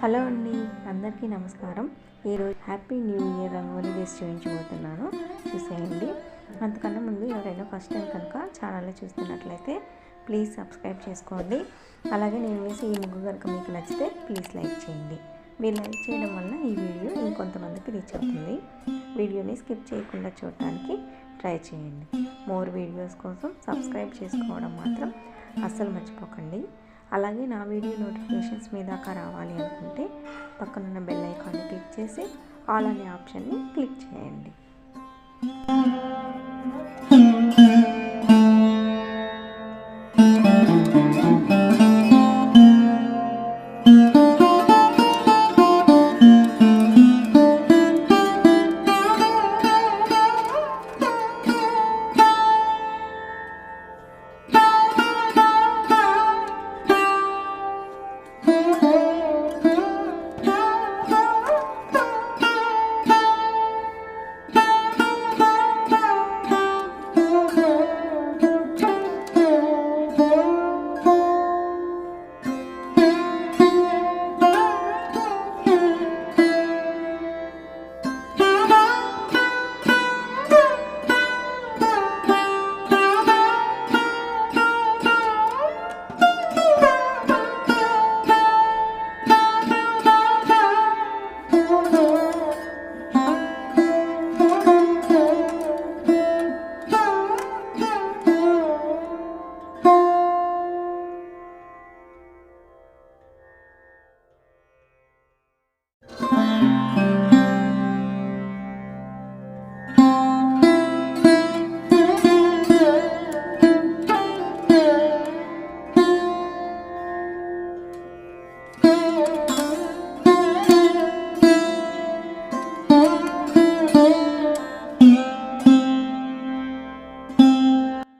Hello అండి, అందరికీ నమస్కారం. ఈరోజు హ్యాపీ న్యూ ఇయర్ రంగోలీ వేసి చూపించబోతున్నాను, చూసేయండి. అంతకన్నా ముందు ఎవరైనా ఫస్ట్ టైం కనుక ఛానల్ని చూస్తున్నట్లయితే ప్లీజ్ సబ్స్క్రైబ్ చేసుకోండి. అలాగే నేను వేసి ఈ ముగ్గు కనుక మీకు నచ్చితే ప్లీజ్ లైక్ చేయండి. మీరు లైక్ చేయడం వల్ల ఈ వీడియో ఇంకొంతమందికి రీచ్ అవుతుంది. వీడియోని స్కిప్ చేయకుండా చూడటానికి ట్రై చేయండి. మోర్ వీడియోస్ కోసం సబ్స్క్రైబ్ చేసుకోవడం మాత్రం అస్సలు మర్చిపోకండి. అలాగే నా వీడియో నోటిఫికేషన్స్ మీ దాకా రావాలి అనుకుంటే పక్కనున్న బెల్ ఐకాన్ని క్లిక్ చేసి ఆల్ అనే ఆప్షన్ని క్లిక్ చేయండి.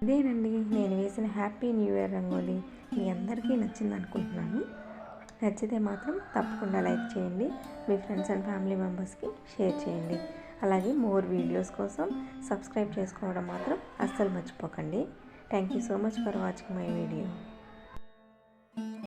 ఇదేనండి నేను వేసిన హ్యాపీ న్యూ ఇయర్ రంగోలీ. మీ అందరికీ నచ్చింది అనుకుంటున్నాను. నచ్చితే మాత్రం తప్పకుండా లైక్ చేయండి. మీ ఫ్రెండ్స్ అండ్ ఫ్యామిలీ మెంబర్స్కి షేర్ చేయండి. అలాగే మోర్ వీడియోస్ కోసం సబ్స్క్రైబ్ చేసుకోవడం మాత్రం అస్సలు మర్చిపోకండి. Thank you so much for watching my video.